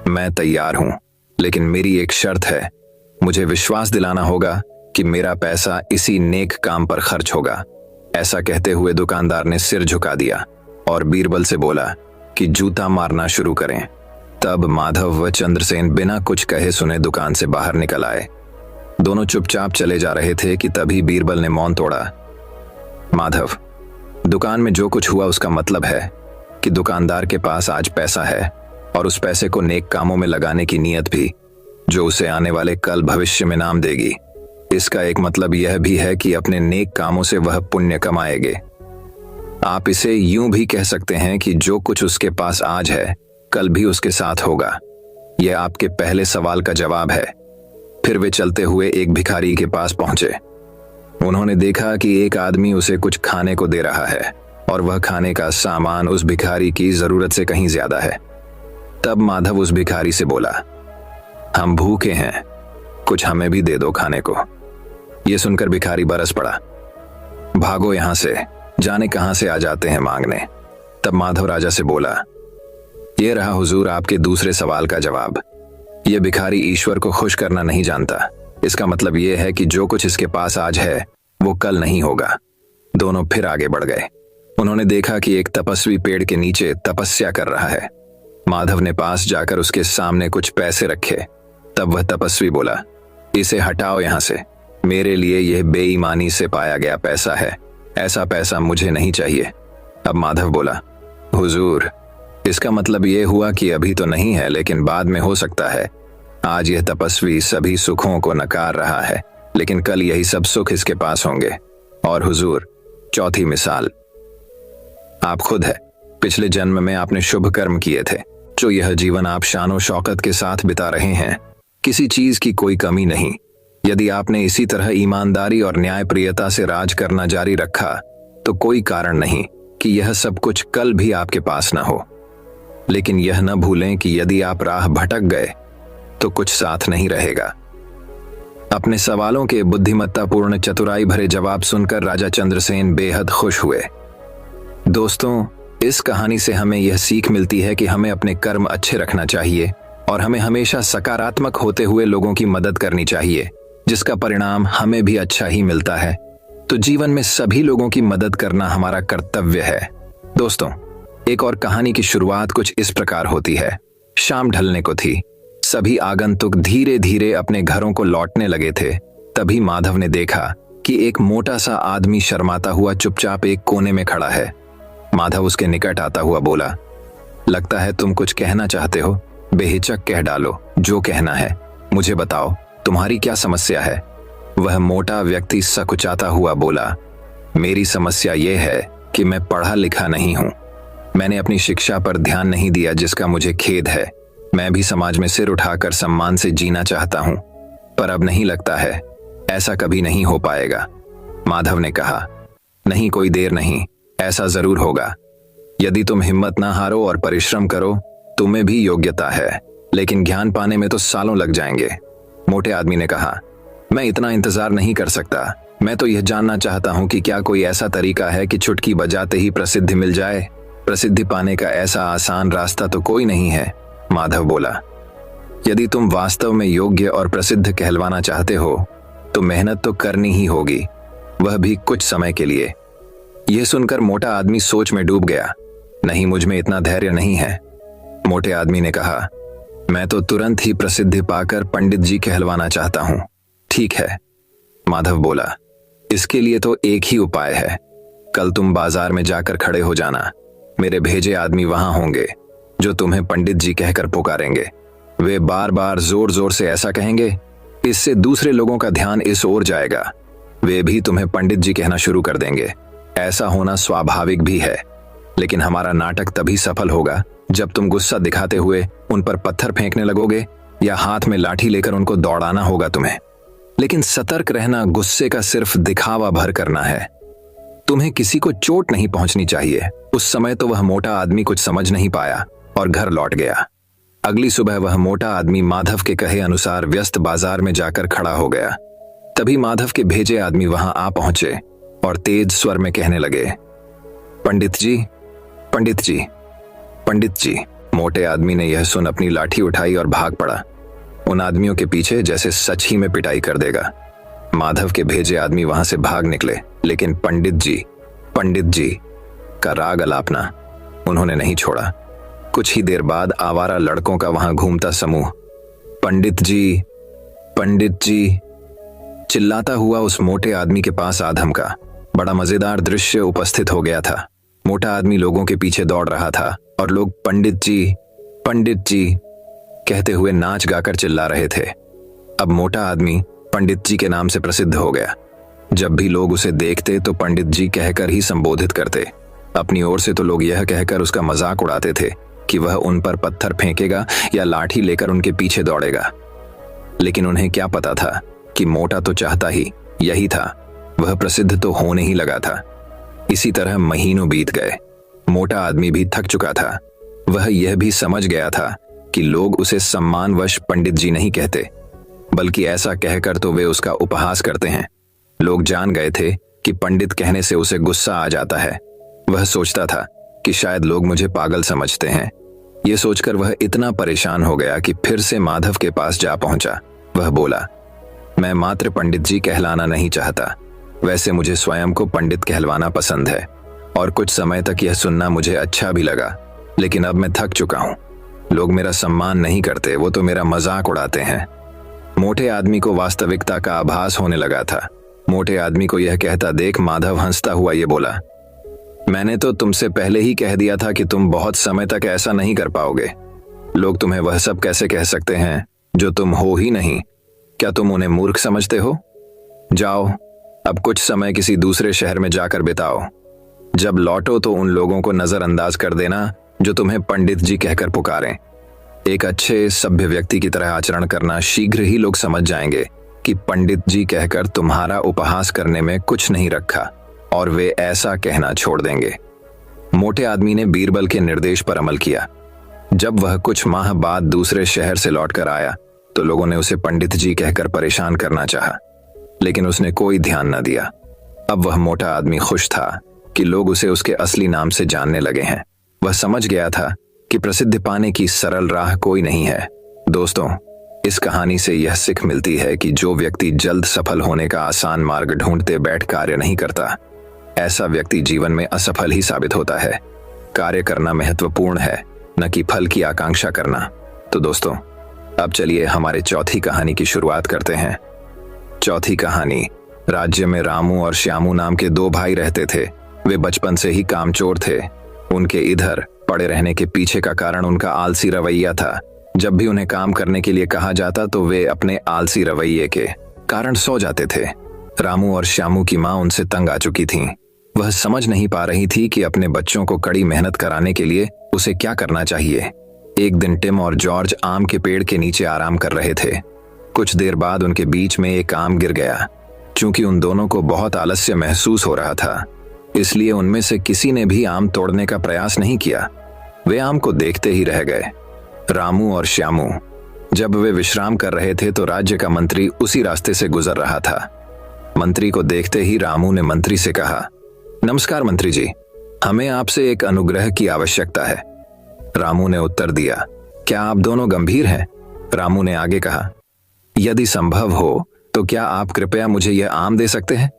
मैं तैयार हूं, लेकिन मेरी एक शर्त है। मुझे विश्वास दिलाना होगा कि मेरा पैसा इसी नेक काम पर खर्च होगा। ऐसा कहते हुए दुकानदार ने सिर झुका दिया और बीरबल से बोला कि जूता मारना शुरू करें। तब माधव व चंद्रसेन बिना कुछ कहे सुने दुकान से बाहर निकल आए। दोनों चुपचाप चले जा रहे थे कि तभी बीरबल ने मौन तोड़ा। माधव, दुकान में जो कुछ हुआ उसका मतलब है कि दुकानदार के पास आज पैसा है और उस पैसे को नेक कामों में लगाने की नीयत भी, जो उसे आने वाले कल भविष्य में नाम देगी। इसका एक मतलब यह भी है कि अपने नेक कामों से वह पुण्य कमाएंगे। आप इसे यूं भी कह सकते हैं कि जो कुछ उसके पास आज है कल भी उसके साथ होगा। यह आपके पहले सवाल का जवाब है। फिर वे चलते हुए एक भिखारी के पास पहुंचे। उन्होंने देखा कि एक आदमी उसे कुछ खाने को दे रहा है और वह खाने का सामान उस भिखारी की जरूरत से कहीं ज्यादा है। तब माधव उस भिखारी से बोला, हम भूखे हैं, कुछ हमें भी दे दो खाने को। यह सुनकर भिखारी बरस पड़ा, भागो यहां से, जाने कहां से आ जाते हैं मांगने। तब माधव राजा से बोला, यह रहा हुजूर आपके दूसरे सवाल का जवाब। यह भिखारी ईश्वर को खुश करना नहीं जानता, इसका मतलब यह है कि जो कुछ इसके पास आज है वो कल नहीं होगा। दोनों फिर आगे बढ़ गए। उन्होंने देखा कि एक तपस्वी पेड़ के नीचे तपस्या कर रहा है। माधव ने पास जाकर उसके सामने कुछ पैसे रखे। तब वह तपस्वी बोला, इसे हटाओ यहां से, मेरे लिए यह बेईमानी से पाया गया पैसा है, ऐसा पैसा मुझे नहीं चाहिए। अब माधव बोला, हुजूर, इसका मतलब यह हुआ कि अभी तो नहीं है, लेकिन बाद में हो सकता है। आज यह तपस्वी सभी सुखों को नकार रहा है, लेकिन कल यही सब सुख इसके पास होंगे। और हुजूर, चौथी मिसाल आप खुद है। पिछले जन्म में आपने शुभ कर्म किए थे, जो यह जीवन आप शानो शौकत के साथ बिता रहे हैं। किसी चीज की कोई कमी नहीं। यदि आपने इसी तरह ईमानदारी और न्यायप्रियता से राज करना जारी रखा तो कोई कारण नहीं कि यह सब कुछ कल भी आपके पास न हो। लेकिन यह न भूलें कि यदि आप राह भटक गए तो कुछ साथ नहीं रहेगा। अपने सवालों के बुद्धिमत्तापूर्ण चतुराई भरे जवाब सुनकर राजा चंद्रसेन बेहद खुश हुए। दोस्तों, इस कहानी से हमें यह सीख मिलती है कि हमें अपने कर्म अच्छे रखना चाहिए और हमें हमेशा सकारात्मक होते हुए लोगों की मदद करनी चाहिए, जिसका परिणाम हमें भी अच्छा ही मिलता है। तो जीवन में सभी लोगों की मदद करना हमारा कर्तव्य है। दोस्तों, एक और कहानी की शुरुआत कुछ इस प्रकार होती है। शाम ढलने को थी। सभी आगंतुक धीरे धीरे अपने घरों को लौटने लगे थे। तभी माधव ने देखा कि एक मोटा सा आदमी शर्माता हुआ चुपचाप एक कोने में खड़ा है। माधव उसके निकट आता हुआ बोला, लगता है तुम कुछ कहना चाहते हो, बेहिचक कह डालो जो कहना है। मुझे बताओ, तुम्हारी क्या समस्या है? वह मोटा व्यक्ति सकुचाता हुआ बोला, मेरी समस्या यह है कि मैं पढ़ा लिखा नहीं हूं। मैंने अपनी शिक्षा पर ध्यान नहीं दिया, जिसका मुझे खेद है। मैं भी समाज में सिर उठाकर सम्मान से जीना चाहता हूं, पर अब नहीं लगता है ऐसा कभी नहीं हो पाएगा। माधव ने कहा, नहीं, कोई देर नहीं, ऐसा जरूर होगा। यदि तुम हिम्मत ना हारो और परिश्रम करो, तुम्हें भी योग्यता है, लेकिन ज्ञान पाने में तो सालों लग जाएंगे। मोटे आदमी ने कहा, मैं इतना इंतजार नहीं कर सकता। मैं तो यह जानना चाहता हूं कि क्या कोई ऐसा तरीका है कि चुटकी बजाते ही प्रसिद्धि मिल जाए? प्रसिद्धि पाने का ऐसा आसान रास्ता तो कोई नहीं है। माधव बोला, यदि तुम वास्तव में योग्य और प्रसिद्ध कहलवाना चाहते हो तो मेहनत तो करनी ही होगी, वह भी कुछ समय के लिए। यह सुनकर मोटा आदमी सोच में डूब गया। नहीं, मुझ में इतना धैर्य नहीं है। मोटे आदमी ने कहा, मैं तो तुरंत ही प्रसिद्धि पाकर पंडित जी कहलवाना चाहता हूं। ठीक है, माधव बोला, इसके लिए तो एक ही उपाय है। कल तुम बाजार में जाकर खड़े हो जाना। मेरे भेजे आदमी वहां होंगे जो तुम्हें पंडित जी कहकर पुकारेंगे। वे बार बार जोर जोर से ऐसा कहेंगे, इससे दूसरे लोगों का ध्यान इस ओर जाएगा। वे भी तुम्हें पंडित जी कहना शुरू कर देंगे। ऐसा होना स्वाभाविक भी है, लेकिन हमारा नाटक तभी सफल होगा जब तुम गुस्सा दिखाते हुए उन पर पत्थर फेंकने लगोगे या हाथ में लाठी लेकर उनको दौड़ाना होगा तुम्हें। लेकिन सतर्क रहना, गुस्से का सिर्फ दिखावा भर करना है। तुम्हें किसी को चोट नहीं पहुंचनी चाहिए। उस समय तो वह मोटा आदमी कुछ समझ नहीं पाया और घर लौट गया। अगली सुबह वह मोटा आदमी माधव के कहे अनुसार व्यस्त बाजार में जाकर खड़ा हो गया। तभी माधव के भेजे आदमी वहां आ पहुंचे और तेज स्वर में कहने लगे, पंडित जी, पंडित जी, पंडित जी। मोटे आदमी ने यह सुन अपनी लाठी उठाई और भाग पड़ा, उन आदमियों के पीछे जैसे सच ही में पिटाई कर देगा। माधव के भेजे आदमी वहां से भाग निकले, लेकिन पंडित जी का राग अलापना उन्होंने नहीं छोड़ा। कुछ ही देर बाद आवारा लड़कों का वहां घूमता समूह पंडित जी चिल्लाता हुआ उस मोटे आदमी के पास आ धमका। बड़ा मजेदार दृश्य उपस्थित हो गया था। मोटा आदमी लोगों के पीछे दौड़ रहा था और लोग पंडित जी कहते हुए नाच गाकर चिल्ला रहे थे। अब मोटा आदमी पंडित जी के नाम से प्रसिद्ध हो गया। जब भी लोग उसे देखते तो पंडित जी कहकर ही संबोधित करते। अपनी ओर से तो लोग यह कहकर उसका मजाक उड़ाते थे कि वह उन पर पत्थर फेंकेगा या लाठी लेकर उनके पीछे दौड़ेगा। लेकिन उन्हें क्या पता था कि मोटा तो चाहता ही यही था, वह प्रसिद्ध तो होने ही लगा था। इसी तरह महीनों बीत गए। मोटा आदमी भी थक चुका था। वह यह भी समझ गया था कि लोग उसे सम्मानवश पंडित जी नहीं कहते, बल्कि ऐसा कहकर तो वे उसका उपहास करते हैं। लोग जान गए थे कि पंडित कहने से उसे गुस्सा आ जाता है। वह सोचता था कि शायद लोग मुझे पागल समझते हैं। यह सोचकर वह इतना परेशान हो गया कि फिर से माधव के पास जा पहुंचा। वह बोला, मैं मात्र पंडित जी कहलाना नहीं चाहता। वैसे मुझे स्वयं को पंडित कहलवाना पसंद है और कुछ समय तक यह सुनना मुझे अच्छा भी लगा, लेकिन अब मैं थक चुका हूँ। लोग मेरा सम्मान नहीं करते, वो तो मेरा मजाक उड़ाते हैं। मोटे आदमी को वास्तविकता का आभास होने लगा था। मोटे आदमी को यह कहता देख माधव हंसता हुआ ये बोला, मैंने तो तुमसे पहले ही कह दिया था कि तुम बहुत समय तक ऐसा नहीं कर पाओगे। लोग तुम्हें वह सब कैसे कह सकते हैं जो तुम हो ही नहीं। क्या तुम उन्हें मूर्ख समझते हो? जाओ, अब कुछ समय किसी दूसरे शहर में जाकर बिताओ। जब लौटो तो उन लोगों को नजरअंदाज कर देना जो तुम्हें पंडित जी कहकर पुकारें। एक अच्छे सभ्य व्यक्ति की तरह आचरण करना। शीघ्र ही लोग समझ जाएंगे कि पंडित जी कहकर तुम्हारा उपहास करने में कुछ नहीं रखा और वे ऐसा कहना छोड़ देंगे। मोटे आदमी ने बीरबल के निर्देश पर अमल किया। जब वह कुछ माह बाद दूसरे शहर से लौटकर आया तो लोगों ने उसे पंडित जी कहकर परेशान करना चाहा, लेकिन उसने कोई ध्यान न दिया। अब वह मोटा आदमी खुश था कि लोग उसे उसके असली नाम से जानने लगे हैं। वह समझ गया था कि प्रसिद्धि पाने की सरल राह कोई नहीं है। दोस्तों, इस कहानी से यह सीख मिलती है कि जो व्यक्ति जल्द सफल होने का आसान मार्ग ढूंढते बैठ कार्य नहीं करता, ऐसा व्यक्ति जीवन में असफल ही साबित होता है। कार्य करना महत्वपूर्ण है, न कि फल की आकांक्षा करना। तो दोस्तों, अब चलिए हमारे चौथी कहानी की शुरुआत करते हैं। चौथी कहानी। राज्य में रामू और श्यामू नाम के दो भाई रहते थे। वे बचपन से ही कामचोर थे। उनके इधर पड़े रहने के पीछे का कारण उनका आलसी रवैया था। जब भी उन्हें काम करने के लिए कहा जाता तो वे अपने आलसी रवैये के कारण सो जाते थे। रामू और श्यामू की मां उनसे तंग आ चुकी थीं। वह समझ नहीं पा रही थी कि अपने बच्चों को कड़ी मेहनत कराने के लिए उसे क्या करना चाहिए। एक दिन टिम और जॉर्ज आम के पेड़ के नीचे आराम कर रहे थे। कुछ देर बाद उनके बीच में एक आम गिर गया। चूंकि उन दोनों को बहुत आलस्य महसूस हो रहा था, इसलिए उनमें से किसी ने भी आम तोड़ने का प्रयास नहीं किया। वे आम को देखते ही रह गए। रामू और श्यामू जब वे विश्राम कर रहे थे तो राज्य का मंत्री उसी रास्ते से गुजर रहा था। मंत्री को देखते ही रामू ने मंत्री से कहा, नमस्कार मंत्री जी, हमें आपसे एक अनुग्रह की आवश्यकता है। रामू ने उत्तर दिया, क्या आप दोनों गंभीर हैं? रामू ने आगे कहा, यदि संभव हो तो क्या आप कृपया मुझे यह आम दे सकते हैं?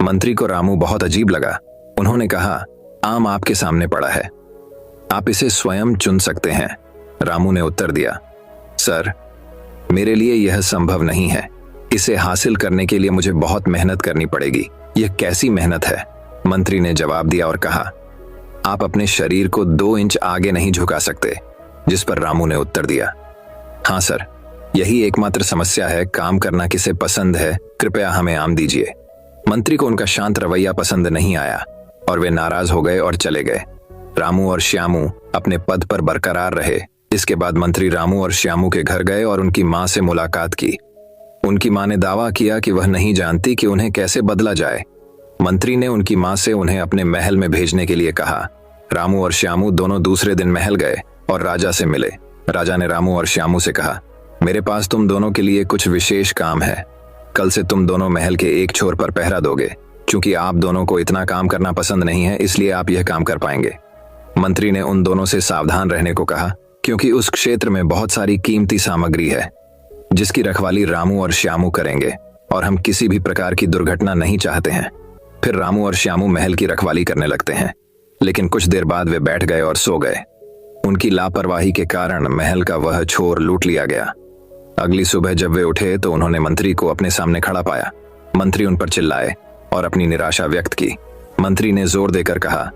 मंत्री को रामू बहुत अजीब लगा। उन्होंने कहा, आम आपके सामने पड़ा है, आप इसे स्वयं चुन सकते हैं। रामू ने उत्तर दिया, सर, मेरे लिए यह संभव नहीं है। इसे हासिल करने के लिए मुझे बहुत मेहनत करनी पड़ेगी। यह कैसी मेहनत है? मंत्री ने जवाब दिया और कहा, आप अपने शरीर को 2 इंच आगे नहीं झुका सकते। जिस पर रामू ने उत्तर दिया, हाँ सर, यही एकमात्र समस्या है। काम करना किसे पसंद है? कृपया हमें आम दीजिए। मंत्री को उनका शांत रवैया पसंद नहीं आया और वे नाराज हो गए और चले गए। रामू और श्यामू अपने पद पर बरकरार रहे। इसके बाद मंत्री रामू और श्यामू के घर गए और उनकी मां से मुलाकात की। उनकी मां ने दावा किया कि वह नहीं जानती कि उन्हें कैसे बदला जाए। मंत्री ने उनकी मां से उन्हें अपने महल में भेजने के लिए कहा। रामू और श्यामू दोनों दूसरे दिन महल गए और राजा से मिले। राजा ने रामू और श्यामू से कहा, मेरे पास तुम दोनों के लिए कुछ विशेष काम है। कल से तुम दोनों महल के एक छोर पर पहरा दोगे। चूंकि आप दोनों को इतना काम करना पसंद नहीं है, इसलिए आप यह काम कर पाएंगे। मंत्री ने उन दोनों से सावधान रहने को कहा, क्योंकि उस क्षेत्र में बहुत सारी कीमती सामग्री है जिसकी रखवाली रामू और श्यामू करेंगे और हम किसी भी प्रकार की दुर्घटना नहीं चाहते हैं। फिर रामू और श्यामू महल की रखवाली करने लगते हैं, लेकिन कुछ देर बाद वे बैठ गए और सो गए। उनकी लापरवाही के कारण महल का वह छोर लूट लिया गया। अगली सुबह जब वे उठे तो उन्होंने मंत्री को अपने सामने खड़ा पाया। मंत्री उन पर चिल्लाए और अपनी निराशा व्यक्त की। मंत्री ने जोर देकर कहा,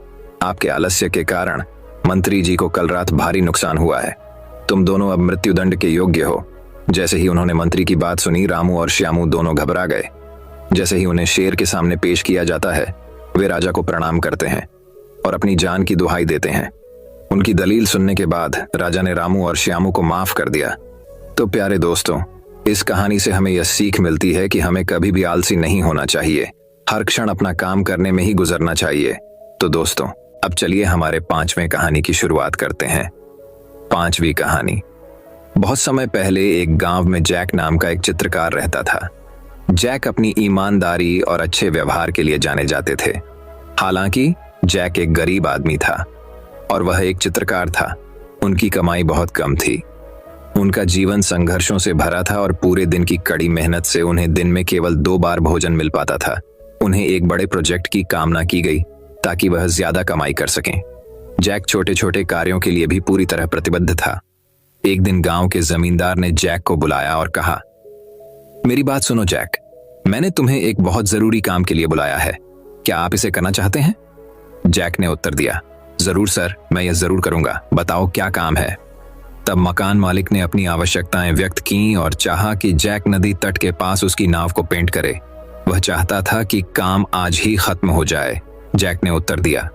आपके आलस्य के कारण मंत्री जी को कल रात भारी नुकसान हुआ है। तुम दोनों अब मृत्युदंड के योग्य हो। जैसे ही उन्होंने मंत्री की बात सुनी, रामू और श्यामू दोनों घबरा गए। जैसे ही उन्हें शेर के सामने पेश किया जाता है, वे राजा को प्रणाम करते हैं और अपनी जान की दुहाई देते हैं। उनकी दलील सुनने के बाद राजा ने रामू और श्यामू को माफ कर दिया। तो प्यारे दोस्तों, इस कहानी से हमें यह सीख मिलती है कि हमें कभी भी आलसी नहीं होना चाहिए। हर क्षण अपना काम करने में ही गुजरना चाहिए। तो दोस्तों, अब चलिए हमारे 5वें कहानी की शुरुआत करते हैं। 5वीं कहानी। बहुत समय पहले एक गांव में जैक नाम का एक चित्रकार रहता था। जैक अपनी ईमानदारी और अच्छे व्यवहार के लिए जाने जाते थे। हालांकि जैक एक गरीब आदमी था और वह एक चित्रकार था। उनकी कमाई बहुत कम थी। उनका जीवन संघर्षों से भरा था और पूरे दिन की कड़ी मेहनत से उन्हें दिन में केवल 2 बार भोजन मिल पाता था। उन्हें एक बड़े प्रोजेक्ट की कामना की गई ताकि वह ज्यादा कमाई कर सकें। जैक छोटे छोटे कार्यों के लिए भी पूरी तरह प्रतिबद्ध था। एक दिन गांव के जमींदार ने जैक को बुलाया और कहा, मेरी बात सुनो जैक, मैंने तुम्हें एक बहुत जरूरी काम के लिए बुलाया है। क्या आप इसे करना चाहते हैं? जैक ने उत्तर दिया, जरूर सर, मैं यह जरूर करूंगा, बताओ क्या काम है। तब मकान मालिक ने अपनी आवश्यकताएं व्यक्त की और चाहा कि जैक नदी तट के पास उसकी नाव को पेंट करे। वह चाहता था कि काम आज ही खत्म हो जाए। जैक ने उत्तर दिया,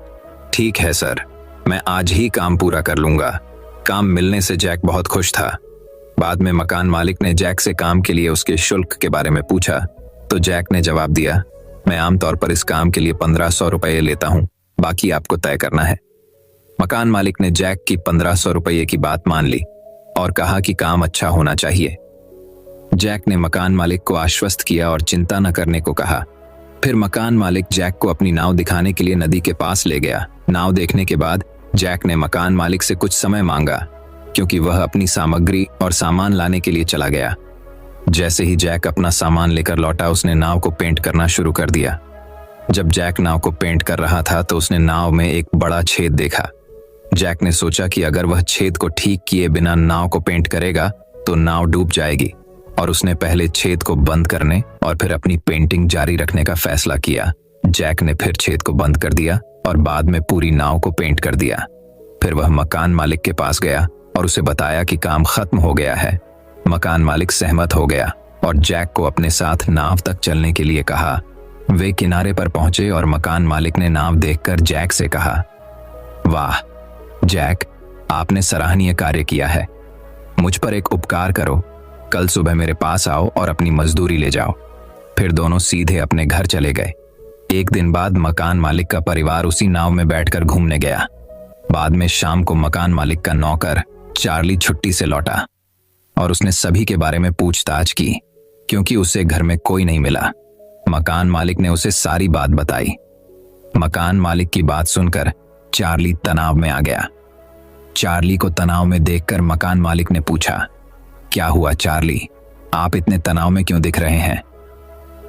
ठीक है सर, मैं आज ही काम पूरा कर लूंगा। काम मिलने से जैक बहुत खुश था। बाद में मकान मालिक ने जैक से काम के लिए उसके शुल्क के बारे में पूछा तो जैक ने जवाब दिया, मैं आमतौर पर इस काम के लिए 1500 रुपये लेता हूं, बाकी आपको तय करना है। मकान मालिक ने जैक की 1500 रुपये की बात मान ली और कहा कि काम अच्छा होना चाहिए। जैक ने मकान मालिक को आश्वस्त किया और चिंता न करने को कहा। फिर मकान मालिक जैक को अपनी नाव दिखाने के लिए नदी के पास ले गया। नाव देखने के बाद जैक ने मकान मालिक से कुछ समय मांगा क्योंकि वह अपनी सामग्री और सामान लाने के लिए चला गया। जैसे ही जैक अपना सामान लेकर लौटा, उसने नाव को पेंट करना शुरू कर दिया। जब जैक नाव को पेंट कर रहा था तो उसने नाव में एक बड़ा छेद देखा। जैक ने सोचा कि अगर वह छेद को ठीक किए बिना नाव को पेंट करेगा तो नाव डूब जाएगी, और उसने पहले छेद को बंद करने और फिर अपनी पेंटिंग जारी रखने का फैसला किया। जैक ने फिर छेद को बंद कर दिया और बाद में पूरी नाव को पेंट कर दिया। फिर वह मकान मालिक के पास गया और उसे बताया कि काम खत्म हो गया है। मकान मालिक सहमत हो गया और जैक को अपने साथ नाव तक चलने के लिए कहा। वे किनारे पर पहुंचे और मकान मालिक ने नाव देखकर जैक से कहा, वाह जैक, आपने सराहनीय कार्य किया है। मुझ पर एक उपकार करो, कल सुबह मेरे पास आओ और अपनी मजदूरी ले जाओ। फिर दोनों सीधे अपने घर चले गए। एक दिन बाद मकान मालिक का परिवार उसी नाव में बैठकर घूमने गया। बाद में शाम को मकान मालिक का नौकर चार्ली छुट्टी से लौटा और उसने सभी के बारे में पूछताछ की क्योंकि उसे घर में कोई नहीं मिला। मकान मालिक ने उसे सारी बात बताई। मकान मालिक की बात सुनकर चार्ली तनाव में आ गया। चार्ली को तनाव में देखकर मकान मालिक ने पूछा, क्या हुआ चार्ली, आप इतने तनाव में क्यों दिख रहे हैं?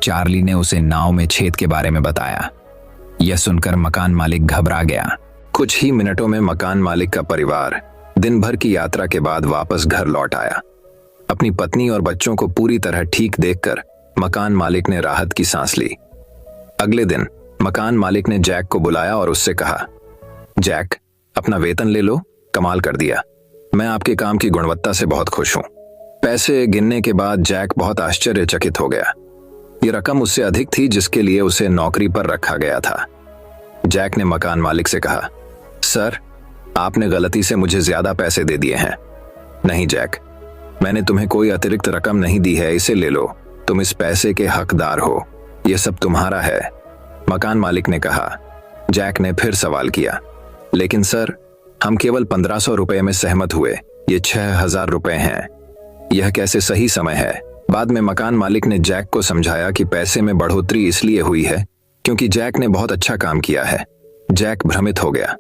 चार्ली ने उसे नाव में छेद के बारे में बताया। यह सुनकर मकान मालिक घबरा गया। कुछ ही मिनटों में मकान मालिक का परिवार दिन भर की यात्रा के बाद वापस घर लौट आया। अपनी पत्नी और बच्चों को पूरी तरह ठीक देखकर मकान मालिक ने राहत की सांस ली। अगले दिन मकान मालिक ने जैक को बुलाया और उससे कहा, जैक, अपना वेतन ले लो, कमाल कर दिया। मैं आपके काम की गुणवत्ता से बहुत खुश हूं। पैसे गिनने के बाद जैक बहुत आश्चर्यचकित हो गया। ये रकम उससे अधिक थी जिसके लिए उसे नौकरी पर रखा गया था। जैक ने मकान मालिक से कहा, सर, आपने गलती से मुझे ज्यादा पैसे दे दिए हैं। नहीं जैक, मैंने तुम्हें कोई अतिरिक्त रकम नहीं दी है, इसे ले लो, तुम इस पैसे के हकदार हो, यह सब तुम्हारा है। मकान मालिक ने कहा। जैक ने फिर सवाल किया, लेकिन सर, हम केवल 1500 रुपए में सहमत हुए, ये 6000 रुपए हैं, यह कैसे सही समय है? बाद में मकान मालिक ने जैक को समझाया कि पैसे में बढ़ोतरी इसलिए हुई है क्योंकि जैक ने बहुत अच्छा काम किया है। जैक भ्रमित हो गया।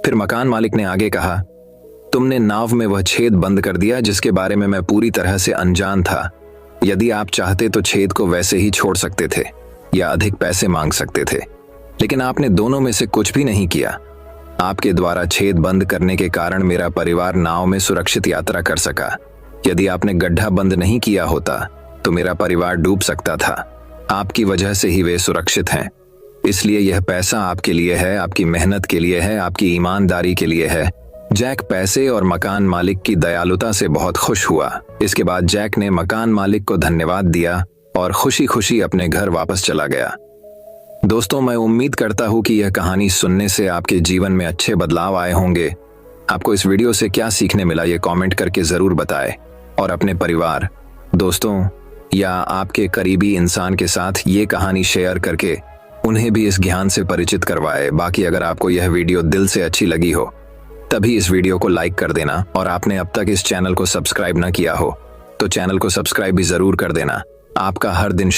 फिर मकान मालिक ने आगे कहा, तुमने नाव में वह छेद बंद कर दिया जिसके बारे में मैं पूरी तरह से अनजान था। यदि आप चाहते तो छेद को वैसे ही छोड़ सकते थे या अधिक पैसे मांग सकते थे, लेकिन आपने दोनों में से कुछ भी नहीं किया। आपके द्वारा छेद बंद करने के कारण मेरा परिवार नाव में सुरक्षित यात्रा कर सका। यदि आपने गड्ढा बंद नहीं किया होता तो मेरा परिवार डूब सकता था। आपकी वजह से ही वे सुरक्षित हैं। इसलिए यह पैसा आपके लिए है, आपकी मेहनत के लिए है, आपकी ईमानदारी के लिए है। जैक पैसे और मकान मालिक की दयालुता से बहुत खुश हुआ। इसके बाद जैक ने मकान मालिक को धन्यवाद दिया और खुशी खुशी अपने घर वापस चला गया। दोस्तों, मैं उम्मीद करता हूं कि यह कहानी सुनने से आपके जीवन में अच्छे बदलाव आए होंगे। आपको इस वीडियो से क्या सीखने मिला ये कमेंट करके जरूर बताएं और अपने परिवार, दोस्तों या आपके करीबी इंसान के साथ ये कहानी शेयर करके उन्हें भी इस ज्ञान से परिचित करवाएं। बाकी अगर आपको यह वीडियो दिल से अच्छी लगी हो तभी इस वीडियो को लाइक कर देना, और आपने अब तक इस चैनल को सब्सक्राइब ना किया हो तो चैनल को सब्सक्राइब भी जरूर कर देना। आपका हर दिन